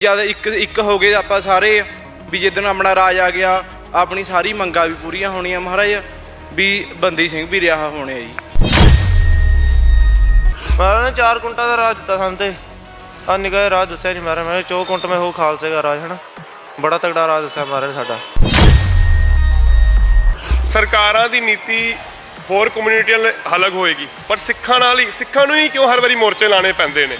ਜਦ ਇੱਕ ਹੋ ਗਏ ਆਪਾਂ ਸਾਰੇ ਵੀ ਜਿੱਦਣ ਆਪਣਾ ਰਾਜ ਆ ਗਿਆ ਆਪਣੀ ਸਾਰੀ ਮੰਗਾਂ ਵੀ ਪੂਰੀਆਂ ਹੋਣੀਆਂ ਮਹਾਰਾਜ ਵੀ ਬੰਦੀ ਸਿੰਘ ਵੀ ਰਿਹਾ ਹੋਣੇ ਆ ਜੀ। ਮਹਾਰਾਜ ਨੇ 4 ਕੁੰਟਾਂ ਦਾ ਰਾਜ ਦਿੱਤਾ ਸਾਨੂੰ ਤੇ ਆ ਨਿਗਾਹ ਰਾਜ ਦੱਸਿਆ ਨਹੀਂ ਮਹਾਰਾਜ। ਮੈਂ 4 ਕੁੰਟ ਮੈਂ ਉਹ ਖਾਲਸੇ ਦਾ ਰਾਜ ਹੈ ਨਾ, ਬੜਾ ਤਗੜਾ ਰਾਜ ਦੱਸਿਆ ਮਹਾਰਾਜ ਸਾਡਾ। ਸਰਕਾਰਾਂ ਦੀ ਨੀਤੀ ਹੋਰ ਕਮਿਊਨਿਟੀਆਂ ਨਾਲ ਅਲੱਗ ਹੋਏਗੀ, ਪਰ ਸਿੱਖਾਂ ਨਾਲ ਹੀ ਸਿੱਖਾਂ ਨੂੰ ਹੀ ਕਿਉਂ ਹਰ ਵਾਰੀ ਮੋਰਚੇ ਲਾਣੇ ਪੈਂਦੇ ਨੇ?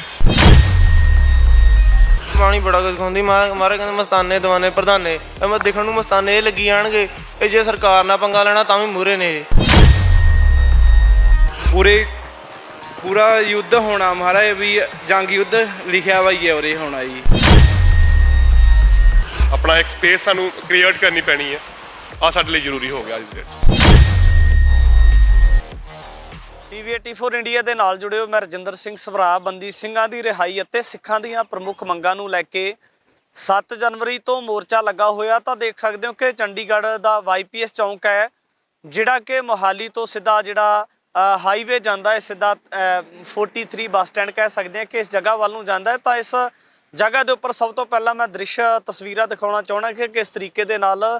ਬਾਣੀ ਬੜਾ ਕੁਝ ਖਾਉਂਦੀ ਮਾਰੇ ਕਹਿੰਦੇ ਮਸਤਾਨੇ ਦਵਾਨੇ ਪ੍ਰਧਾਨੇ ਮੈਂ ਦੇਖਣ ਨੂੰ ਮਸਤਾਨੇ ਇਹ ਲੱਗੀ ਜਾਣਗੇ। ਇਹ ਜੇ ਸਰਕਾਰ ਨਾਲ ਪੰਗਾ ਲੈਣਾ ਤਾਂ ਵੀ ਮੂਹਰੇ ਨੇ। ਪੂਰਾ ਯੁੱਧ ਹੋਣਾ ਮਹਾਰਾਜ ਵੀ ਜੰਗ ਯੁੱਧ ਲਿਖਿਆ ਵਾ ਹੀ ਹੈ ਉਰੇ ਹੋਣਾ ਜੀ। ਆਪਣਾ ਇੱਕ ਸਪੇਸ ਸਾਨੂੰ ਕ੍ਰੀਏਟ ਕਰਨੀ ਪੈਣੀ ਹੈ, ਆ ਸਾਡੇ ਲਈ ਜ਼ਰੂਰੀ ਹੋ ਗਿਆ ਅੱਜ ਦੇ। TV 84 ਇੰਡੀਆ ਦੇ ਨਾਲ ਜੁੜਿਓ। ਮੈਂ ਰਜਿੰਦਰ ਸਿੰਘ ਸਭਰਾ। ਬੰਦੀ ਸਿੰਘਾਂ ਦੀ ਰਿਹਾਈ ਅਤੇ ਸਿੱਖਾਂ ਦੀਆਂ ਪ੍ਰਮੁੱਖ ਮੰਗਾਂ ਨੂੰ ਲੈ ਕੇ 7 ਜਨਵਰੀ ਤੋਂ ਮੋਰਚਾ ਲੱਗਾ ਹੋਇਆ। ਤਾਂ ਦੇਖ ਸਕਦੇ ਹੋ ਕਿ ਚੰਡੀਗੜ੍ਹ ਦਾ YPS ਚੌਂਕ ਹੈ, ਜਿਹੜਾ ਕਿ ਮੋਹਾਲੀ ਤੋਂ ਸਿੱਧਾ ਜਿਹੜਾ ਹਾਈਵੇ ਜਾਂਦਾ ਹੈ, ਸਿੱਧਾ 43 ਬੱਸ ਸਟੈਂਡ ਕਹਿ ਸਕਦੇ ਹਾਂ ਕਿ ਇਸ ਜਗ੍ਹਾ ਵੱਲ ਨੂੰ ਜਾਂਦਾ ਹੈ। ਤਾਂ ਇਸ ਜਗ੍ਹਾ ਦੇ ਉੱਪਰ ਸਭ ਤੋਂ ਪਹਿਲਾਂ ਮੈਂ ਦ੍ਰਿਸ਼ ਤਸਵੀਰਾਂ ਦਿਖਾਉਣਾ ਚਾਹੁੰਦਾ ਕਿ ਕਿਸ ਤਰੀਕੇ ਦੇ ਨਾਲ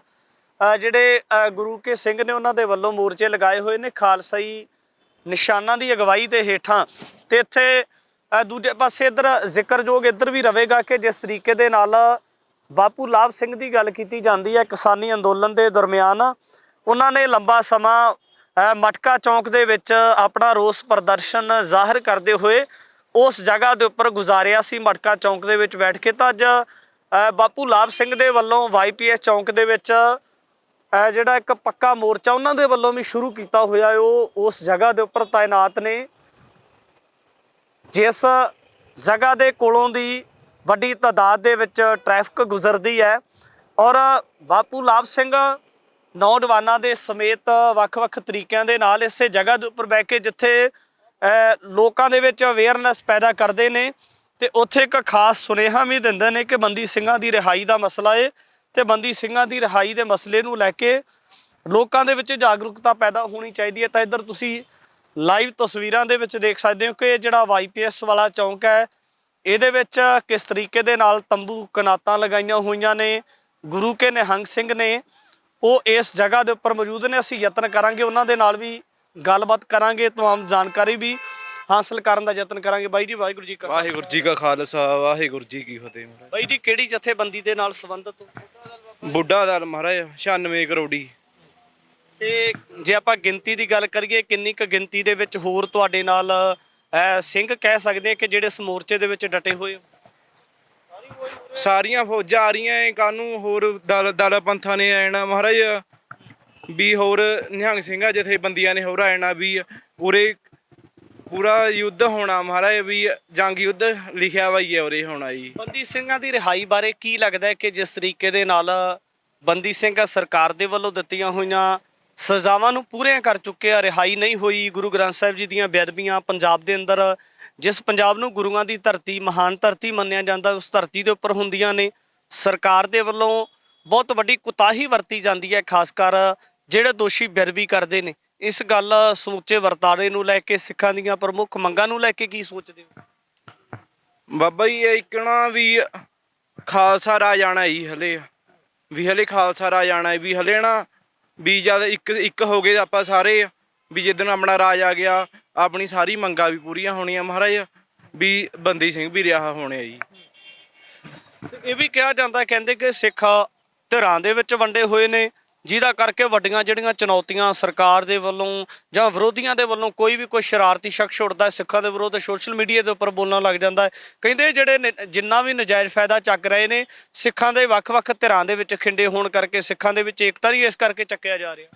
ਜਿਹੜੇ ਗੁਰੂ ਕੇ ਸਿੰਘ ਨੇ ਉਹਨਾਂ ਦੇ ਵੱਲੋਂ ਮੋਰਚੇ ਲਗਾਏ ਹੋਏ ਨੇ ਖਾਲਸਾਈ ਨਿਸ਼ਾਨਾਂ ਦੀ ਅਗਵਾਈ ਦੇ ਹੇਠਾਂ। ਤੇ ਇੱਥੇ ਦੂਜੇ ਪਾਸੇ ਇੱਧਰ ਜ਼ਿਕਰਯੋਗ ਇੱਧਰ ਵੀ ਰਹੇਗਾ ਕਿ ਜਿਸ ਤਰੀਕੇ ਦੇ ਨਾਲ ਬਾਪੂ ਲਾਭ ਸਿੰਘ ਦੀ ਗੱਲ ਕੀਤੀ ਜਾਂਦੀ ਹੈ ਕਿਸਾਨੀ ਅੰਦੋਲਨ ਦੇ ਦਰਮਿਆਨ, ਉਹਨਾਂ ਨੇ ਲੰਬਾ ਸਮਾਂ ਮਟਕਾ ਚੌਂਕ ਦੇ ਵਿੱਚ ਆਪਣਾ ਰੋਸ ਪ੍ਰਦਰਸ਼ਨ ਜ਼ਾਹਰ ਕਰਦੇ ਹੋਏ ਉਸ ਜਗ੍ਹਾ ਦੇ ਉੱਪਰ ਗੁਜ਼ਾਰਿਆ ਸੀ, ਮਟਕਾ ਚੌਂਕ ਦੇ ਵਿੱਚ ਬੈਠ ਕੇ। ਤਾਂ ਅੱਜ ਬਾਪੂ ਲਾਭ ਸਿੰਘ ਦੇ ਵੱਲੋਂ YPS ਚੌਂਕ ਦੇ ਵਿੱਚ ਜਿਹੜਾ ਇੱਕ ਪੱਕਾ ਮੋਰਚਾ ਉਹਨਾਂ ਦੇ ਵੱਲੋਂ ਵੀ ਸ਼ੁਰੂ ਕੀਤਾ ਹੋਇਆ, ਉਹ ਉਸ ਜਗ੍ਹਾ ਦੇ ਉੱਪਰ ਤਾਇਨਾਤ ਨੇ। ਜਿਸ ਜਗ੍ਹਾ ਦੇ ਕੋਲੋਂ ਦੀ ਵੱਡੀ ਤਾਦਾਦ ਦੇ ਵਿੱਚ ਟ੍ਰੈਫਿਕ ਗੁਜ਼ਰਦੀ ਹੈ ਔਰ ਬਾਪੂ ਲਾਭ ਸਿੰਘ ਨੌਜਵਾਨਾਂ ਦੇ ਸਮੇਤ ਵੱਖ-ਵੱਖ ਤਰੀਕਿਆਂ ਦੇ ਨਾਲ ਇਸੇ ਜਗ੍ਹਾ ਦੇ ਉੱਪਰ ਬਹਿ ਕੇ ਜਿੱਥੇ ਲੋਕਾਂ ਦੇ ਵਿੱਚ ਅਵੇਅਰਨੈਸ ਪੈਦਾ ਕਰਦੇ ਨੇ ਤੇ ਉੱਥੇ ਇੱਕ ਖਾਸ ਸੁਨੇਹਾ ਵੀ ਦਿੰਦੇ ਨੇ ਕਿ ਬੰਦੀ ਸਿੰਘਾਂ ਦੀ ਰਿਹਾਈ ਦਾ ਮਸਲਾ ਹੈ ਤੇ ਬੰਦੀ ਸਿੰਘਾਂ ਦੀ ਰਿਹਾਈ ਦੇ ਮਸਲੇ ਨੂੰ ਲੈ ਕੇ ਲੋਕਾਂ ਦੇ ਵਿੱਚ ਜਾਗਰੂਕਤਾ ਪੈਦਾ ਹੋਣੀ ਚਾਹੀਦੀ ਹੈ। ਤਾਂ ਇੱਧਰ ਤੁਸੀਂ ਲਾਈਵ ਤਸਵੀਰਾਂ ਦੇ ਵਿੱਚ ਦੇਖ ਸਕਦੇ ਹੋ ਕਿ ਜਿਹੜਾ YPS ਵਾਲਾ ਚੌਂਕ ਹੈ, ਇਹਦੇ ਵਿੱਚ ਕਿਸ ਤਰੀਕੇ ਦੇ ਨਾਲ ਤੰਬੂ ਕਨਾਤਾਂ ਲਗਾਈਆਂ ਹੋਈਆਂ ਨੇ। ਗੁਰੂ ਕੇ ਨਿਹੰਗ ਸਿੰਘ ਨੇ ਉਹ ਇਸ ਜਗ੍ਹਾ ਦੇ ਉੱਪਰ ਮੌਜੂਦ ਨੇ। ਅਸੀਂ ਯਤਨ ਕਰਾਂਗੇ ਉਹਨਾਂ ਦੇ ਨਾਲ ਵੀ ਗੱਲਬਾਤ ਕਰਾਂਗੇ, ਤਮਾਮ ਜਾਣਕਾਰੀ ਵੀ ਹਾਸਲ ਕਰਨ ਦਾ ਯਤਨ ਕਰਾਂਗੇ। ਬਾਈ ਜੀ ਵਾਹਿਗੁਰੂ ਜੀ ਕਾ ਖਾਲਸਾ ਵਾਹਿਗੁਰੂ ਜੀ ਕੀ ਫਤਿਹ। ਬਾਈ ਜੀ ਕਿਹੜੀ ਜਥੇਬੰਦੀ ਦੇ ਨਾਲ ਸੰਬੰਧਿਤ ਹੋ? ਬੁੱਢਾ ਦਲ ਮਹਾਰਾਜ 96 ਕਰੋੜੀ। ਤੇ ਜੇ ਆਪਾਂ ਗਿਣਤੀ ਦੀ ਗੱਲ ਕਰੀਏ ਕਿੰਨੀ ਕੁ ਗਿਣਤੀ ਦੇ ਵਿੱਚ ਹੋਰ ਤੁਹਾਡੇ ਨਾਲ ਸਿੰਘ ਕਹਿ ਸਕਦੇ ਆ ਕਿ ਜਿਹੜੇ ਇਸ ਮੋਰਚੇ ਦੇ ਵਿੱਚ ਡਟੇ ਹੋਏ? ਸਾਰੀਆਂ ਫੌਜਾਂ ਆ ਰਹੀਆਂ ਕਾਨੂੰ, ਹੋਰ ਦਲ ਪੰਥਾਂ ਨੇ ਆ ਜਾਣਾ ਮਹਾਰਾਜ ਵੀ, ਹੋਰ ਨਿਹੰਗ ਸਿੰਘਾਂ ਜਥੇਬੰਦੀਆਂ ਨੇ ਹੋਰ ਆ ਜਾਣਾ ਵੀ। ਪੂਰਾ ਯੁੱਧ ਹੋਣਾ ਮਹਾਰਾਜ ਵੀ ਜੰਗ ਯੁੱਧ ਲਿਖਿਆ ਵਾ ਹੀ ਹੈ ਉਰੇ ਹੋਣਾ ਜੀ। ਬੰਦੀ ਸਿੰਘਾਂ ਦੀ ਰਿਹਾਈ ਬਾਰੇ ਕੀ ਲੱਗਦਾ ਹੈ ਕਿ ਜਿਸ ਤਰੀਕੇ ਦੇ ਨਾਲ ਬੰਦੀ ਸਿੰਘ ਸਰਕਾਰ ਦੇ ਵੱਲੋਂ ਦਿੱਤੀਆਂ ਹੋਈਆਂ ਸਜ਼ਾਵਾਂ ਨੂੰ ਪੂਰੀਆਂ ਕਰ ਚੁੱਕੇ ਆ, ਰਿਹਾਈ ਨਹੀਂ ਹੋਈ। ਗੁਰੂ ਗ੍ਰੰਥ ਸਾਹਿਬ ਜੀ ਦੀਆਂ ਬੇਅਦਬੀਆਂ ਪੰਜਾਬ ਦੇ ਅੰਦਰ, ਜਿਸ ਪੰਜਾਬ ਨੂੰ ਗੁਰੂਆਂ ਦੀ ਧਰਤੀ ਮਹਾਨ ਧਰਤੀ ਮੰਨਿਆ ਜਾਂਦਾ, ਉਸ ਧਰਤੀ ਦੇ ਉੱਪਰ ਹੁੰਦੀਆਂ ਨੇ। ਸਰਕਾਰ ਦੇ ਵੱਲੋਂ ਬਹੁਤ ਵੱਡੀ ਕੁਤਾਹੀ ਵਰਤੀ ਜਾਂਦੀ ਹੈ, ਖਾਸ ਕਰ ਜਿਹੜੇ ਦੋਸ਼ੀ ਬੇਅਦਬੀ ਕਰਦੇ ਨੇ। ਇਸ ਗੱਲ ਸਮੁੱਚੇ ਵਰਤਾਰੇ ਨੂੰ ਲੈ ਕੇ ਸਿੱਖਾਂ ਦੀਆਂ ਪ੍ਰਮੁੱਖ ਮੰਗਾਂ ਨੂੰ ਲੈ ਕੇ ਕੀ ਸੋਚਦੇ ਹੋ? ਬਾਬਾ ਜੀ ਇੱਕਣਾ ਵੀ ਖਾਲਸਾ ਰਾਜ ਆਣਾ ਜੀ, ਹਲੇ ਖਾਲਸਾ ਰਾਜ ਆਣਾ ਵੀ ਹਲੇ ਨਾ ਵੀ ਜਦ ਇੱਕ ਹੋ ਗਏ ਆਪਾਂ ਸਾਰੇ ਵੀ ਜਿੱਦਣ ਆਪਣਾ ਰਾਜ ਆ ਗਿਆ ਆਪਣੀ ਸਾਰੀ ਮੰਗਾਂ ਵੀ ਪੂਰੀਆਂ ਹੋਣੀਆਂ ਮਹਾਰਾਜ ਵੀ ਬੰਦੀ ਸਿੰਘ ਵੀ ਰਿਹਾ ਹੋਣੇ ਆ ਜੀ। ਇਹ ਵੀ ਕਿਹਾ ਜਾਂਦਾ, ਕਹਿੰਦੇ ਕਿ ਸਿੱਖ ਧਿਰਾਂ ਦੇ ਵਿੱਚ ਵੰਡੇ ਹੋਏ ਨੇ, ਜਿਹਦਾ ਕਰਕੇ ਵੱਡੀਆਂ ਜਿਹੜੀਆਂ ਚੁਣੌਤੀਆਂ ਸਰਕਾਰ ਦੇ ਵੱਲੋਂ ਜਾਂ ਵਿਰੋਧੀਆਂ ਦੇ ਵੱਲੋਂ ਕੋਈ ਵੀ ਕੋਈ ਸ਼ਰਾਰਤੀ ਸ਼ਖਸ ਉੱਠਦਾ ਸਿੱਖਾਂ ਦੇ ਵਿਰੁੱਧ ਸੋਸ਼ਲ ਮੀਡੀਆ ਦੇ ਉੱਪਰ ਬੋਲਣ ਲੱਗ ਜਾਂਦਾ ਹੈ। ਕਹਿੰਦੇ ਜਿਹੜੇ ਜਿੰਨਾ ਵੀ ਨਜਾਇਜ਼ ਫਾਇਦਾ ਚੱਕ ਰਹੇ ਨੇ ਸਿੱਖਾਂ ਦੇ ਵੱਖ-ਵੱਖ ਧਿਰਾਂ ਦੇ ਵਿੱਚ ਖਿੰਡੇ ਹੋਣ ਕਰਕੇ ਸਿੱਖਾਂ ਦੇ ਵਿੱਚ ਏਕਤਾ ਨਹੀਂ ਇਸ ਕਰਕੇ ਚੱਕਿਆ ਜਾ ਰਿਹਾ।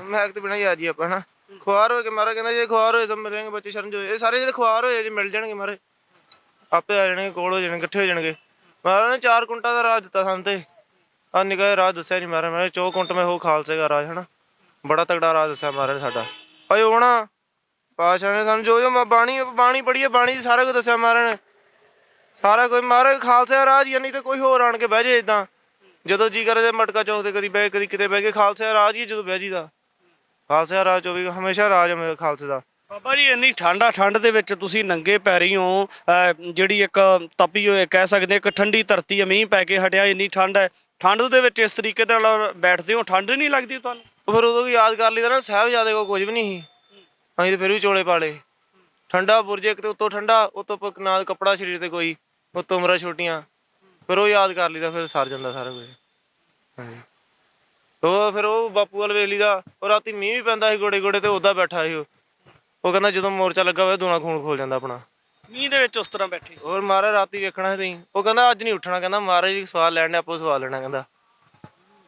ਮੈਂ ਤੇ ਬਿਨਾਂ ਯਾਦ ਜੀ ਆਪਾਂ ਨਾ ਖੁਆਰ ਹੋ ਕੇ ਮਾਰਾ ਕਹਿੰਦਾ ਜੇ ਖੁਆਰ ਹੋਏ ਸਭ ਮਿਲਣਗੇ ਬੱਚੇ ਸ਼ਰਨ ਜੋ ਇਹ ਸਾਰੇ ਜਿਹੜੇ ਖੁਆਰ ਹੋਏ ਜੇ ਮਿਲ ਜਾਣਗੇ ਮਾਰੇ ਆਪੇ ਆ ਜਾਣਗੇ, ਕੋਲ ਹੋ ਜਾਣਗੇ, ਇਕੱਠੇ ਹੋ ਜਾਣਗੇ। ਮਹਾਰਾਜ ਨੇ 4 ਕੁੰਟਾਂ ਦਾ ਰਾਜ ਦਿੱਤਾ ਸਾਨੂੰ ਤੇ ਆ ਨਿਗਾਹ ਰਾਜ ਦੱਸਿਆ ਨਹੀਂ ਮਹਾਰਾਜ। ਮੈਂ 4 ਕੁੰਟ ਮੈਂ ਉਹ ਖਾਲਸੇ ਦਾ ਰਾਜ ਹੈ ਨਾ, ਬੜਾ ਤਗੜਾ ਰਾਜ ਦੱਸਿਆ ਮਹਾਰਾਜ ਸਾਡਾ। ਅਜੇ ਹੋਣਾ ਪਾਤਸ਼ਾਹ ਨੇ ਸਾਨੂੰ ਜੋ ਬਾਣੀ ਪੜ੍ਹੀ ਹੈ, ਬਾਣੀ 'ਚ ਸਾਰਾ ਕੁਝ ਦੱਸਿਆ ਮਹਾਰਾਜ ਨੇ, ਸਾਰਾ ਕੁਝ। ਮਹਾਰਾਜ ਖਾਲਸੇ ਦਾ ਰਾਜ ਹੀ ਨਹੀਂ ਤੇ ਕੋਈ ਹੋਰ ਆਣ ਕੇ ਬਹਿ ਜੇ ਇੱਦਾਂ ਜਦੋਂ ਜੀ ਕਰੇ ਮਟਕਾ ਚੌਂਕ ਤੇ ਕਦੀ ਬਹਿ ਕਦੀ ਕਿਤੇ ਬਹਿ ਕੇ। ਖਾਲਸੇ ਦਾ ਰਾਜ ਹੀ ਜਦੋਂ ਬਹਿ ਜੀ ਦਾ ਖਾਲਸੇ ਦਾ ਰਾਜ 24 ਹਮੇਸ਼ਾ ਰਾਜ ਖਾਲਸੇ ਦਾ। ਬਾਬਾ ਜੀ ਇੰਨੀ ਠੰਡ ਦੇ ਵਿੱਚ ਤੁਸੀਂ ਨੰਗੇ ਪੈਰੀ ਹੋ, ਜਿਹੜੀ ਇੱਕ ਤਪੀ ਹੋਏ ਕਹਿ ਸਕਦੇ ਇੱਕ ਠੰਡੀ ਧਰਤੀ ਹੈ, ਮੀਂਹ ਪੈ ਕੇ ਹਟਿਆ, ਇੰਨੀ ਠੰਡ ਹੈ, ਠੰਡ ਦੇ ਵਿੱਚ ਇਸ ਤਰੀਕੇ ਦੇ ਨਾਲ ਬੈਠਦੇ ਹੋ, ਠੰਡ ਨਹੀਂ ਲੱਗਦੀ ਤੁਹਾਨੂੰ? ਫਿਰ ਉਦੋਂ ਯਾਦ ਕਰ ਲਈਦਾ ਨਾ, ਸਾਹਿਬਜ਼ਾਦੇ ਕੋਲ ਕੁਝ ਵੀ ਨਹੀਂ ਸੀ, ਅਸੀਂ ਤਾਂ ਫਿਰ ਵੀ ਚੋਲੇ ਪਾਲੇ। ਠੰਡਾ ਬੁਰਜ ਇੱਕ ਤੇ ਉੱਤੋਂ ਠੰਡਾ, ਉੱਤੋਂ ਨਾਲ ਕੱਪੜਾ ਸਰੀਰ ਤੇ ਕੋਈ, ਉੱਤੋਂ ਉਮਰਾਂ ਛੋਟੀਆਂ, ਫਿਰ ਉਹ ਯਾਦ ਕਰ ਲਈਦਾ, ਫਿਰ ਸਰ ਜਾਂਦਾ ਸਾਰਾ ਕੁਝ। ਹਾਂਜੀ ਉਹ ਫਿਰ ਉਹ ਬਾਪੂ ਵੱਲ ਵੇਖ ਲਈਦਾ। ਉਹ ਰਾਤੀ ਮੀਂਹ ਵੀ ਪੈਂਦਾ ਸੀ ਗੋੜੇ ਗੋੜੇ ਤੇ ਉੱਦਾਂ ਬੈਠਾ ਸੀ ਉਹ ਕਹਿੰਦਾ ਜਦੋਂ ਮੋਰਚਾ ਲੱਗਾ ਹੋਇਆ ਦੂਣਾ ਖੂਨ ਖੋਲ ਜਾਂਦਾ ਆਪਣਾ। ਮੀਂਹ ਦੇ ਵਿੱਚ ਉਸ ਤਰ੍ਹਾਂ ਬੈਠੇ ਸੀ? ਹੋਰ ਮਹਾਰਾਜ ਰਾਤੀ ਵੇਖਣਾ ਸੀ ਤੁਸੀਂ, ਉਹ ਕਹਿੰਦਾ ਅੱਜ ਨਹੀਂ ਉੱਠਣਾ, ਕਹਿੰਦਾ ਮਹਾਰਾਜ ਵੀ ਸਵਾਲ ਲੈਣ ਨੇ, ਆਪੋ ਸਵਾਲ ਲੈਣਾ ਕਹਿੰਦਾ।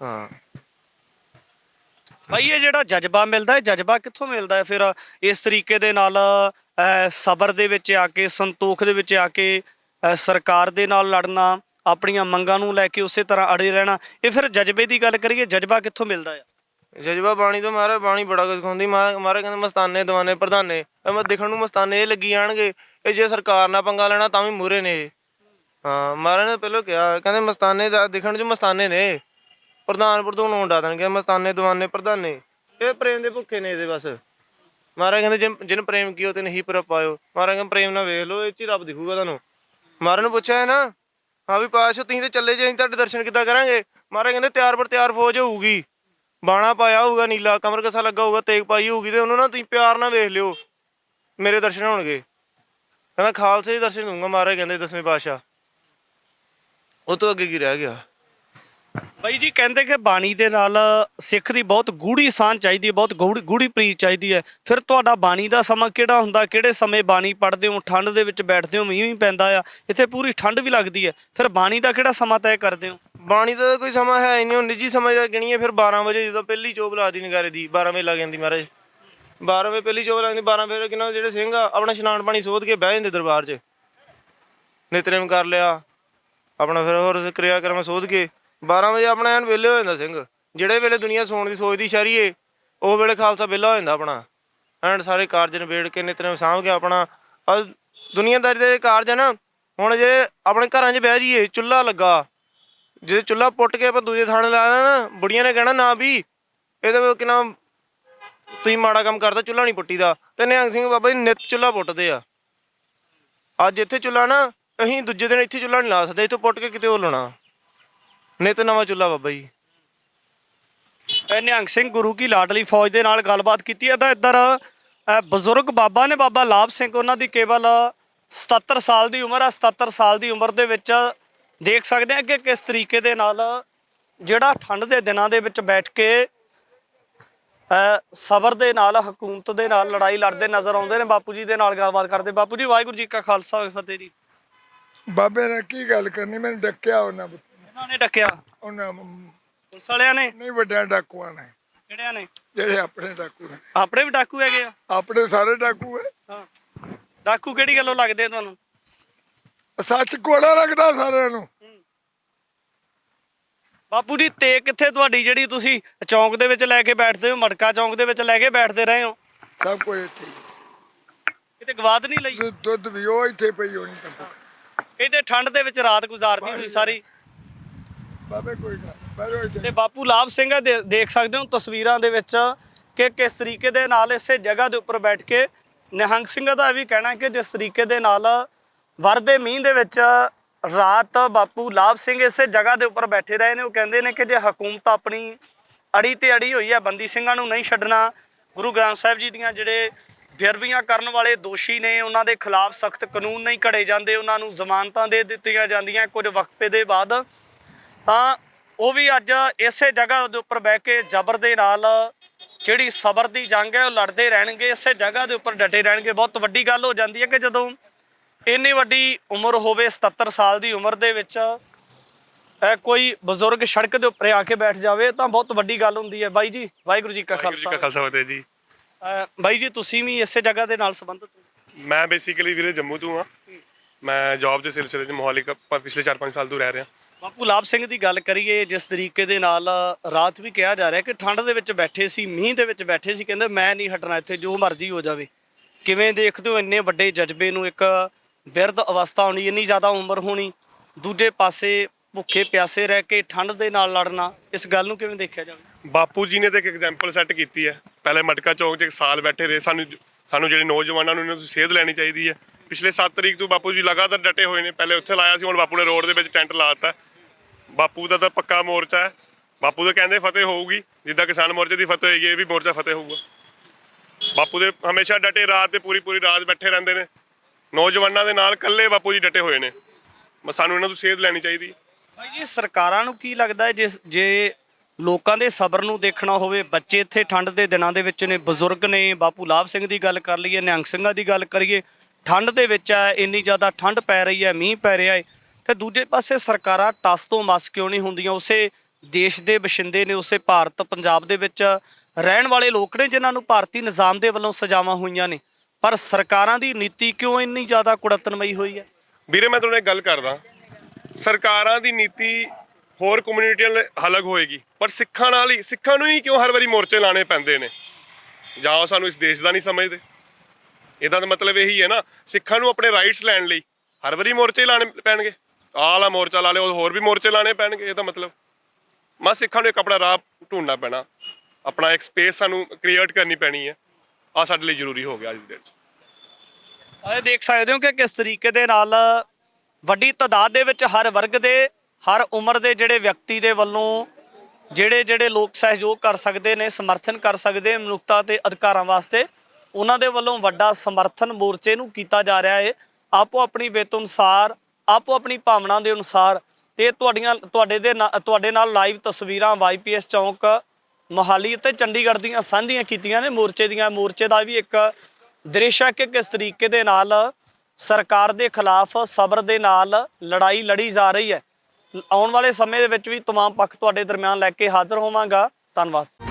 ਹਾਂ ਭਾਈ ਇਹ ਜਿਹੜਾ ਜਜ਼ਬਾ ਮਿਲਦਾ, ਇਹ ਜਜ਼ਬਾ ਕਿੱਥੋਂ ਮਿਲਦਾ ਹੈ ਫਿਰ ਇਸ ਤਰੀਕੇ ਦੇ ਨਾਲ ਸਬਰ ਦੇ ਵਿੱਚ ਆ ਕੇ, ਸੰਤੋਖ ਦੇ ਵਿੱਚ ਆ ਕੇ ਸਰਕਾਰ ਦੇ ਨਾਲ ਲੜਨਾ, ਆਪਣੀਆਂ ਮੰਗਾਂ ਨੂੰ ਲੈ ਕੇ ਉਸੇ ਤਰ੍ਹਾਂ ਅੜੇ ਰਹਿਣਾ? ਇਹ ਫਿਰ ਜਜ਼ਬੇ ਦੀ ਗੱਲ ਕਰੀਏ, ਜਜ਼ਬਾ ਕਿੱਥੋਂ ਮਿਲਦਾ ਆ? ਜਜ਼ਬਾ ਬਾਣੀ ਤੋਂ ਮਹਾਰਾਜ, ਬਾਣੀ ਬੜਾ ਕੁਝ ਸਿਖਾਉਂਦੀ। ਮਹਾਰਾਜ ਕਹਿੰਦੇ ਮਸਤਾਨੇ ਦੀਵਾਨੇ ਪ੍ਰਧਾਨੇ, ਮੈਂ ਦਿਖਣ ਨੂੰ ਮਸਤਾਨੇ ਇਹ ਲੱਗੀ ਜਾਣਗੇ, ਇਹ ਜੇ ਸਰਕਾਰ ਨਾਲ ਪੰਗਾ ਲੈਣਾ ਤਾਂ ਵੀ ਮੂਹਰੇ ਨੇ ਇਹ। ਹਾਂ ਮਹਾਰਾਜ ਨੇ ਪਹਿਲਾਂ ਕਿਹਾ, ਕਹਿੰਦੇ ਮਸਤਾਨੇ ਦਾ ਦਿਖਣ 'ਚ ਮਸਤਾਨੇ ਨੇ, ਪ੍ਰਧਾਨ ਪ੍ਰਧੂਨ ਉਡਾ ਦੇਣਗੇ, ਮਸਤਾਨੇ ਦੀਵਾਨੇ ਪ੍ਰਧਾਨੇ, ਇਹ ਪ੍ਰੇਮ ਦੇ ਭੁੱਖੇ ਨੇ ਇਹਦੇ ਬਸ। ਮਹਾਰਾਜ ਕਹਿੰਦੇ ਜਿਨ ਪ੍ਰੇਮ ਕੀਓ ਤੇ ਨਹੀਂ ਪਰ ਪਾਇਓ। ਮਹਾਰਾਜ ਕਹਿੰਦੇ ਪ੍ਰੇਮ ਨਾਲ ਵੇਖ ਲਓ, ਇਹ 'ਚ ਹੀ ਰੱਬ ਦਿਖੂਗਾ ਤੁਹਾਨੂੰ। ਮਹਾਰਾਜ ਨੂੰ ਪੁੱਛਿਆ ਹੈ ਨਾ, ਹਾਂ ਵੀ ਪਾਤਸ਼ਾਹ ਤੁਸੀਂ ਤੇ ਚੱਲੇ ਜੇ, ਅਸੀਂ ਤੁਹਾਡੇ ਦਰਸ਼ਨ ਕਿੱਦਾਂ ਕਰਾਂਗੇ? ਮਹਾਰਾਜ ਕਹਿੰਦੇ ਤਿਆਰ ਪਰ ਤਿਆਰ ਫੌਜ ਹੋਊਗੀ, ਬਾਣਾ ਪਾਇਆ ਹੋਊਗਾ, ਨੀਲਾ ਕਮਰ ਕਸਾ ਲੱਗਾ ਹੋਊਗਾ, ਤੇਗ ਪਾਈ ਹੋਊਗੀ, ਤੇ ਉਹਨੂੰ ਨਾ ਤੁਸੀਂ ਪਿਆਰ ਨਾਲ ਵੇਖ ਲਿਓ, ਮੇਰੇ ਦਰਸ਼ਨ ਹੋਣਗੇ। ਕਹਿੰਦਾ ਖਾਲਸੇ ਦੇ ਦਰਸ਼ਨ ਦੂੰਗਾ ਮਹਾਰਾਜ ਕਹਿੰਦੇ 10ਵੇਂ ਪਾਤਸ਼ਾਹ। ਉਹ ਤੋਂ ਅੱਗੇ ਕੀ ਰਹਿ ਗਿਆ? ਬਾਈ ਜੀ ਕਹਿੰਦੇ ਕਿ ਬਾਣੀ ਦੇ ਨਾਲ ਸਿੱਖ ਦੀ ਬਹੁਤ ਗੂੜੀ ਸਾਂਝ ਚਾਹੀਦੀ ਹੈ, ਬਹੁਤ ਗੂੜੀ ਪ੍ਰੀਤ ਚਾਹੀਦੀ ਹੈ। ਫਿਰ ਤੁਹਾਡਾ ਬਾਣੀ ਦਾ ਸਮਾਂ ਕਿਹੜਾ ਹੁੰਦਾ? ਕਿਹੜੇ ਸਮੇਂ ਬਾਣੀ ਪੜ੍ਹਦੇ ਹੋ? ਠੰਡ ਦੇ ਵਿੱਚ ਬੈਠਦੇ ਹੋ, ਮੀਂਹ ਵੀ ਪੈਂਦਾ ਆ, ਇੱਥੇ ਪੂਰੀ ਠੰਡ ਵੀ ਲੱਗਦੀ ਹੈ, ਫਿਰ ਬਾਣੀ ਦਾ ਕਿਹੜਾ ਸਮਾਂ ਤੈਅ ਕਰਦੇ ਹੋ? ਬਾਣੀ ਦਾ ਕੋਈ ਸਮਾਂ ਹੈ ਹੀ ਨਹੀਂ, ਉਹ ਨਿੱਜੀ ਸਮਾਂ ਗਿਣੀਏ ਫਿਰ 12 ਵਜੇ ਜਦੋਂ ਪਹਿਲੀ ਚੋਪ ਲਾਦੀ ਨਗਾਰੇ ਦੀ, 12 ਵਜੇ ਲੱਗ ਜਾਂਦੀ ਮਹਾਰਾਜ, 12 ਵਜੇ ਪਹਿਲੀ ਚੋਪ ਲੱਗਦੀ, 12 ਵਜੇ ਕਿੰਨਾ ਜਿਹੜੇ ਸਿੰਘ ਆ ਆਪਣਾ ਇਸ਼ਨਾਨ ਪਾਣੀ ਸੋਧ ਕੇ ਬਹਿ ਜਾਂਦੇ ਦਰਬਾਰ 'ਚ, ਨਿਤਨੇਮ ਕਰ ਲਿਆ ਆਪਣਾ, ਫਿਰ ਹੋਰ ਕਿਰਿਆ ਕਰਮ ਸੋਧ ਕੇ 12 ਵਜੇ ਆਪਣਾ ਐਨ ਵਿਹਲੇ ਹੋ ਜਾਂਦਾ ਸਿੰਘ। ਜਿਹੜੇ ਵੇਲੇ ਦੁਨੀਆ ਸੌਣ ਦੀ ਸੋਚਦੀ ਸ਼ਹਿਰੀਏ, ਉਹ ਵੇਲੇ ਖਾਲਸਾ ਵਿਹਲਾ ਹੋ ਜਾਂਦਾ ਆਪਣਾ, ਐਨ ਸਾਰੇ ਕਾਰਜ ਨਿਬੇੜ ਕੇ ਨਿਤਨੇਮ ਸਾਂਭ ਕੇ ਆਪਣਾ। ਦੁਨੀਆਦਾਰੀ ਦੇ ਕਾਰਜ ਹੈ ਨਾ, ਹੁਣ ਜੇ ਆਪਣੇ ਘਰਾਂ 'ਚ ਬਹਿ ਜਾਈਏ, ਚੁੱਲ੍ਹਾ ਲੱਗਾ, ਜੇ ਚੁੱਲ੍ਹਾ ਪੁੱਟ ਕੇ ਆਪਾਂ ਦੂਜੇ ਥਾਣੇ ਲਾ ਲੈਣਾ ਨਾ, ਬੁੜੀਆਂ ਨੇ ਕਹਿਣਾ ਨਾ ਵੀ ਇਹਦੇ ਕਿੰਨਾ ਤੁਸੀਂ ਮਾੜਾ ਕੰਮ ਕਰਦਾ, ਚੁੱਲ੍ਹਾ ਨਹੀਂ ਪੁੱਟੀ ਦਾ। ਤੇ ਨਿਹੰਗ ਸਿੰਘ ਬਾਬਾ ਜੀ ਨਿੱਤ ਚੁੱਲ੍ਹਾ ਪੁੱਟਦੇ ਆ। ਅੱਜ ਇੱਥੇ ਚੁੱਲ੍ਹਾ ਨਾ, ਅਸੀਂ ਦੂਜੇ ਦਿਨ ਇੱਥੇ ਚੁੱਲ੍ਹਾ ਨਹੀਂ ਲਾ ਸਕਦੇ, ਇੱਥੋਂ ਪੁੱਟ ਕੇ ਕਿਤੇ ਹੋਰ ਲਾਉਣਾ, ਨਿੱਤ ਨਵਾਂ ਚੁੱਲ੍ਹਾ ਬਾਬਾ ਜੀ। ਨਿਹੰਗ ਸਿੰਘ ਗੁਰੂ ਕੀ ਲਾਡਲੀ ਫੌਜ ਦੇ ਨਾਲ ਗੱਲਬਾਤ ਕੀਤੀ ਹੈ ਤਾਂ ਇੱਧਰ ਬਜ਼ੁਰਗ ਬਾਬਾ ਨੇ, ਬਾਬਾ ਲਾਭ ਸਿੰਘ, ਉਹਨਾਂ ਦੀ ਕੇਵਲ 77 ਸਾਲ ਦੀ ਉਮਰ ਆ। 77 ਸਾਲ ਦੀ ਉਮਰ ਦੇ ਵਿੱਚ ਦੇਖ ਸਕਦੇ ਆ ਕਿ ਕਿਸ ਤਰੀਕੇ ਦੇ ਨਾਲ ਜਿਹੜਾ ਠੰਡ ਦੇ ਦਿਨਾਂ ਦੇ ਵਿੱਚ ਬੈਠ ਕੇ ਸਬਰ ਦੇ ਨਾਲ ਹਕੂਮਤ ਦੇ ਨਾਲ ਲੜਾਈ ਲੜਦੇ ਨਜ਼ਰ ਆਉਂਦੇ ਨੇ। ਬਾਪੂ ਜੀ ਦੇ ਨਾਲ ਗੱਲਬਾਤ ਕਰਦੇ। ਬਾਪੂ ਜੀ ਵਾਹਿਗੁਰੂ ਜੀ ਕਾ ਖਾਲਸਾ ਫਤਿਹ ਜੀ। ਬਾਬੇ ਨੇ ਕੀ ਗੱਲ ਕਰਨੀ, ਮੈਨੂੰ ਡੱਕਿਆ ਉਹਨਾਂ ਨੇ ਡੱਕਿਆ? ਉਹਨਾਂ ਪੁਲਿਸ ਵਾਲਿਆਂ ਨੇ? ਨਹੀਂ, ਵੱਡਿਆਂ ਡਾਕੂਆਂ ਨੇ। ਕਿਹੜਿਆਂ ਨੇ? ਜਿਹੜੇ ਆਪਣੇ ਡਾਕੂ ਨੇ। ਆਪਣੇ ਵੀ ਡਾਕੂ ਹੈਗੇ ਆ? ਆਪਣੇ ਸਾਰੇ ਡਾਕੂ ਹੈ। ਹਾਂ, ਡਾਕੂ ਕਿਹੜੀ ਗੱਲੋਂ ਲੱਗਦੇ ਆ ਤੁਹਾਨੂੰ? ਸੱਚ ਕੋੜਾ ਲੱਗਦਾ ਸਾਰਿਆਂ ਨੂੰ। ਬਾਪੂ ਜੀ ਤੇ ਕਿੱਥੇ ਤੁਹਾਡੀ ਜਿਹੜੀ ਤੁਸੀਂ ਚੌਂਕ ਦੇ ਵਿੱਚ ਲੈ ਕੇ ਬੈਠਦੇ ਹੋ, ਮਟਕਾ ਚੌਂਕ ਦੇ ਵਿੱਚ ਲੈ ਕੇ ਬੈਠਦੇ ਰਹੇ ਹੋ? ਸਭ ਕੁਝ ਇੱਥੇ ਕਿਤੇ ਗਵਾਤ ਨਹੀਂ ਲਈ? ਦੁੱਧ ਵੀ ਉਹ ਇੱਥੇ ਪਈ ਹੋਣੀ ਤਾਂ। ਕਹਿੰਦੇ ਠੰਡ ਦੇ ਵਿੱਚ ਰਾਤ ਗੁਜ਼ਾਰਦੀ ਹੋਈ ਸਾਰੀ। ਬਾਬੇ ਕੋਈ ਗੱਲ ਬੈਠੋ ਇੱਥੇ। ਤੇ ਬਾਪੂ ਲਾਭ ਸਿੰਘ ਦੇਖ ਸਕਦੇ ਹੋ ਤਸਵੀਰਾਂ ਦੇ ਵਿੱਚ ਕਿ ਕਿਸ ਤਰੀਕੇ ਦੇ ਨਾਲ ਇਸੇ ਜਗ੍ਹਾ ਦੇ ਉੱਪਰ ਬੈਠ ਕੇ ਨਿਹੰਗ ਸਿੰਘ ਦਾ ਵੀ ਕਹਿਣਾ ਕਿ ਜਿਸ ਤਰੀਕੇ ਦੇ ਨਾਲ ਵਰਦੇ ਮੀਂਹ ਦੇ ਵਿੱਚ ਰਾਤ ਬਾਪੂ ਲਾਭ ਸਿੰਘ ਇਸੇ ਜਗ੍ਹਾ ਦੇ ਉੱਪਰ ਬੈਠੇ ਰਹੇ ਨੇ। ਉਹ ਕਹਿੰਦੇ ਨੇ ਕਿ ਜੇ ਹਕੂਮਤ ਆਪਣੀ ਅੜੀ ਤੇ ਅੜੀ ਹੋਈ ਹੈ, ਬੰਦੀ ਸਿੰਘਾਂ ਨੂੰ ਨਹੀਂ ਛੱਡਣਾ, ਗੁਰੂ ਗ੍ਰੰਥ ਸਾਹਿਬ ਜੀ ਦੀਆਂ ਜਿਹੜੇ ਬੇਅਦਬੀਆਂ ਕਰਨ ਵਾਲੇ ਦੋਸ਼ੀ ਨੇ ਉਹਨਾਂ ਦੇ ਖਿਲਾਫ ਸਖਤ ਕਾਨੂੰਨ ਨਹੀਂ ਘੜੇ ਜਾਂਦੇ, ਉਹਨਾਂ ਨੂੰ ਜ਼ਮਾਨਤਾਂ ਦੇ ਦਿੱਤੀਆਂ ਜਾਂਦੀਆਂ ਕੁਝ ਵਕਫੇ ਦੇ ਬਾਅਦ, ਤਾਂ ਉਹ ਵੀ ਅੱਜ ਇਸੇ ਜਗ੍ਹਾ ਦੇ ਉੱਪਰ ਬਹਿ ਕੇ ਜ਼ਬਰ ਦੇ ਨਾਲ ਜਿਹੜੀ ਸਬਰ ਦੀ ਜੰਗ ਹੈ ਉਹ ਲੜਦੇ ਰਹਿਣਗੇ, ਇਸੇ ਜਗ੍ਹਾ ਦੇ ਉੱਪਰ ਡਟੇ ਰਹਿਣਗੇ। ਬਹੁਤ ਵੱਡੀ ਗੱਲ ਹੋ ਜਾਂਦੀ ਹੈ ਕਿ ਜਦੋਂ ਇੰਨੀ ਵੱਡੀ ਉਮਰ ਹੋਵੇ, 77 ਸਾਲ ਦੀ ਉਮਰ ਦੇ ਵਿੱਚ ਕੋਈ ਬਜ਼ੁਰਗ ਸੜਕ ਦੇ ਉੱਪਰ ਆ ਕੇ ਬੈਠ ਜਾਵੇ ਤਾਂ ਬਹੁਤ ਵੱਡੀ ਗੱਲ ਹੁੰਦੀ ਹੈ। ਬਾਈ ਜੀ ਵਾਹਿਗੁਰੂ ਜੀ ਕਾ ਖਾਲਸਾ ਫਤਿਹ ਜੀ। ਬਾਈ ਜੀ ਤੁਸੀਂ ਵੀ ਇਸੇ ਜਗ੍ਹਾ ਦੇ ਨਾਲ ਸੰਬੰਧਿਤ ਹੋ? ਮੈਂ ਬੇਸਿਕਲੀ ਵੀਰੇ ਜੰਮੂ ਤੋਂ ਆ। ਮੈਂ ਜੌਬ ਦੇ ਸਿਲਸਿਲੇ 'ਚ ਮੋਹਾਲੀ ਪਿਛਲੇ 4-5 ਸਾਲ ਤੋਂ ਰਹਿ ਰਿਹਾ। ਬਾਪੂ ਲਾਭ ਸਿੰਘ ਦੀ ਗੱਲ ਕਰੀਏ, ਜਿਸ ਤਰੀਕੇ ਦੇ ਨਾਲ ਰਾਤ ਵੀ ਕਿਹਾ ਜਾ ਰਿਹਾ ਕਿ ਠੰਡ ਦੇ ਵਿੱਚ ਬੈਠੇ ਸੀ, ਮੀਂਹ ਦੇ ਵਿੱਚ ਬੈਠੇ ਸੀ, ਕਹਿੰਦੇ ਮੈਂ ਨਹੀਂ ਹਟਣਾ ਇੱਥੇ, ਜੋ ਮਰਜ਼ੀ ਹੋ ਜਾਵੇ। ਕਿਵੇਂ ਦੇਖਦੇ ਹੋ ਇੰਨੇ ਵੱਡੇ ਜਜ਼ਬੇ ਨੂੰ? ਇੱਕ ਬਿਰਧ ਅਵਸਥਾ ਹੋਣੀ, ਇੰਨੀ ਜ਼ਿਆਦਾ ਉਮਰ ਹੋਣੀ, ਦੂਜੇ ਪਾਸੇ ਭੁੱਖੇ ਪਿਆਸੇ ਰਹਿ ਕੇ ਠੰਡ ਦੇ ਨਾਲ ਲੜਨਾ, ਇਸ ਗੱਲ ਨੂੰ ਕਿਵੇਂ ਦੇਖਿਆ ਜਾਵੇ? ਬਾਪੂ ਜੀ ਨੇ ਤਾਂ ਇੱਕ ਐਗਜ਼ਾਮਪਲ ਸੈੱਟ ਕੀਤੀ ਹੈ। ਪਹਿਲੇ ਮਟਕਾ ਚੌਂਕ 'ਚ 1 ਸਾਲ ਬੈਠੇ ਰਹੇ, ਸਾਨੂੰ ਸਾਨੂੰ ਜਿਹੜੇ ਨੌਜਵਾਨਾਂ ਨੂੰ ਇਹਨਾਂ ਤੋਂ ਸੇਧ ਲੈਣੀ ਚਾਹੀਦੀ ਹੈ। ਪਿਛਲੇ 7 ਤਰੀਕ ਤੋਂ ਬਾਪੂ ਜੀ ਲਗਾਤਾਰ ਡਟੇ ਹੋਏ ਨੇ। ਪਹਿਲੇ ਉੱਥੇ ਲਾਇਆ ਸੀ, ਹੁਣ ਬਾਪੂ ਨੇ ਰੋਡ ਦੇ ਵਿੱਚ ਟੈਂਟ ਲਾਤਾ। ਬਾਪੂ ਦਾ ਤਾਂ ਪੱਕਾ ਮੋਰਚਾ ਹੈ। ਬਾਪੂ ਦੇ ਕਹਿੰਦੇ ਫਤਿਹ ਹੋਊਗੀ, ਜਿੱਦਾਂ ਕਿਸਾਨ ਮੋਰਚੇ ਦੀ ਫਤਿਹ ਹੋਏਗੀ, ਇਹ ਵੀ ਮੋਰਚਾ ਫਤਿਹ ਹੋਊਗਾ। ਬਾਪੂ ਦੇ ਹਮੇਸ਼ਾ ਡਟੇ, ਰਾਤ ਤੇ ਪੂਰੀ ਰਾਤ ਬੈਠੇ ਰਹਿੰਦੇ ਨੇ। ਨੌਜਵਾਨਾਂ ਦੇ ਨਾਲ ਇਕੱਲੇ ਬਾਪੂ ਜੀ ਡਟੇ ਹੋਏ ਨੇ। ਸਾਨੂੰ ਇਹਨਾਂ ਤੋਂ ਸੇਧ ਲੈਣੀ ਚਾਹੀਦੀ ਹੈ। ਭਾਈ ਜੀ, ਸਰਕਾਰਾਂ ਨੂੰ ਕੀ ਲੱਗਦਾ ਹੈ ਜੇ ਲੋਕਾਂ ਦੇ ਸਬਰ ਨੂੰ ਦੇਖਣਾ ਹੋਵੇ, ਬੱਚੇ ਇੱਥੇ ਠੰਡ ਦੇ ਦਿਨਾਂ ਦੇ ਵਿੱਚ ਨੇ, ਬਜ਼ੁਰਗ ਨੇ, ਬਾਪੂ ਲਾਭ ਸਿੰਘ ਦੀ ਗੱਲ ਕਰ ਲਈਏ, ਨਿਹੰਗ ਸਿੰਘਾਂ ਦੀ ਗੱਲ ਕਰੀਏ, ਠੰਡ ਦੇ ਵਿੱਚ ਹੈ, ਇੰਨੀ ਜ਼ਿਆਦਾ ਠੰਡ ਪੈ ਰਹੀ ਹੈ, ਮੀਂਹ ਪੈ ਰਿਹਾ ਹੈ, ਤੇ ਦੂਜੇ ਪਾਸੇ ਸਰਕਾਰਾਂ ਟਸ ਤੋਂ ਮਸ ਕਿਉਂ ਨਹੀਂ ਹੁੰਦੀਆਂ? ਉਸੇ ਦੇਸ਼ ਦੇ ਵਸਿੰਦੇ ਨੇ, ਉਸੇ ਭਾਰਤ ਪੰਜਾਬ ਦੇ ਵਿੱਚ ਰਹਿਣ ਵਾਲੇ ਲੋਕ ਨੇ ਜਿਨ੍ਹਾਂ ਨੂੰ ਭਾਰਤੀ ਨਿਜ਼ਾਮ ਦੇ ਵੱਲੋਂ ਸਜ਼ਾਵਾਂ ਹੋਈਆਂ ਨੇ, ਪਰ ਸਰਕਾਰਾਂ ਦੀ ਨੀਤੀ ਕਿਉਂ ਇੰਨੀ ਜ਼ਿਆਦਾ ਕੁੜੱਤਨਮਈ ਹੋਈ ਹੈ? ਵੀਰੇ ਮੈਂ ਤੁਹਾਨੂੰ ਇੱਕ ਗੱਲ ਕਰਦਾ, ਸਰਕਾਰਾਂ ਦੀ ਨੀਤੀ ਹੋਰ ਕਮਿਊਨਿਟੀਆਂ ਲਈ ਅਲੱਗ ਹੋਏਗੀ, ਪਰ ਸਿੱਖਾਂ ਨੂੰ ਹੀ ਕਿਉਂ ਹਰ ਵਾਰੀ ਮੋਰਚੇ ਲਾਣੇ ਪੈਂਦੇ ਨੇ? ਜਾਂ ਉਹ ਸਾਨੂੰ ਇਸ ਦੇਸ਼ ਦਾ ਨਹੀਂ ਸਮਝਦੇ? ਇਹਦਾ ਤਾਂ ਮਤਲਬ ਇਹੀ ਹੈ ਨਾ, ਸਿੱਖਾਂ ਨੂੰ ਆਪਣੇ ਰਾਈਟਸ ਲੈਣ ਲਈ ਹਰ ਵਾਰੀ ਮੋਰਚੇ ਲਾਣੇ ਪੈਣਗੇ। ਆਹ ਵਾਲਾ ਮੋਰਚਾ ਲਾ ਲਿਓ, ਹੋਰ ਵੀ ਮੋਰਚੇ ਲਾਣੇ ਪੈਣਗੇ। ਇਹਦਾ ਮਤਲਬ ਸਿੱਖਾਂ ਨੂੰ ਇੱਕ ਆਪਣਾ ਰਾਹ ਢੂੰਡਣਾ ਪੈਣਾ, ਆਪਣਾ ਇੱਕ ਸਪੇਸ ਸਾਨੂੰ ਕ੍ਰੀਏਟ ਕਰਨੀ ਪੈਣੀ ਹੈ। ਆਹ ਸਾਡੇ ਲਈ ਜ਼ਰੂਰੀ ਹੋ ਗਿਆ ਅੱਜ ਦੇ ਵਿੱਚ। ਇਹ ਦੇਖ ਸਕਦੇ ਹੋ ਕਿ ਕਿਸ ਤਰੀਕੇ ਦੇ ਨਾਲ ਵੱਡੀ ਤਾਦਾਦ ਦੇ ਵਿੱਚ ਹਰ ਵਰਗ ਦੇ, ਹਰ ਉਮਰ ਦੇ ਜਿਹੜੇ ਵਿਅਕਤੀ ਦੇ ਵੱਲੋਂ ਜਿਹੜੇ ਲੋਕ ਸਹਿਯੋਗ ਕਰ ਸਕਦੇ ਨੇ, ਸਮਰਥਨ ਕਰ ਸਕਦੇ ਮਨੁੱਖਤਾ ਤੇ ਅਧਿਕਾਰਾਂ ਵਾਸਤੇ, ਉਹਨਾਂ ਦੇ ਵੱਲੋਂ ਵੱਡਾ ਸਮਰਥਨ ਮੋਰਚੇ ਨੂੰ ਕੀਤਾ ਜਾ ਰਿਹਾ ਹੈ। ਆਪੋ ਆਪਣੀ ਵਿੱਤ ਅਨੁਸਾਰ, ਆਪੋ ਆਪਣੀ ਭਾਵਨਾ ਦੇ ਅਨੁਸਾਰ। ਤੇ ਤੁਹਾਡੇ ਨਾਲ ਲਾਈਵ ਤਸਵੀਰਾਂ YPS ਚੌਂਕ ਮੋਹਾਲੀ ਅਤੇ ਚੰਡੀਗੜ੍ਹ ਦੀਆਂ ਸਾਂਝੀਆਂ ਕੀਤੀਆਂ ਨੇ ਮੋਰਚੇ ਦੀਆਂ। ਮੋਰਚੇ ਦਾ ਵੀ ਇੱਕ ਦ੍ਰਿਸ਼ ਹੈ ਕਿ ਕਿਸ ਤਰੀਕੇ ਦੇ ਨਾਲ ਸਰਕਾਰ ਦੇ ਖਿਲਾਫ ਸਬਰ ਦੇ ਨਾਲ ਲੜਾਈ ਲੜੀ ਜਾ ਰਹੀ ਹੈ। ਆਉਣ ਵਾਲੇ ਸਮੇਂ ਦੇ ਵਿੱਚ ਵੀ ਤਮਾਮ ਪੱਖ ਤੁਹਾਡੇ ਦਰਮਿਆਨ ਲੈ ਕੇ ਹਾਜ਼ਰ ਹੋਵਾਂਗਾ। ਧੰਨਵਾਦ।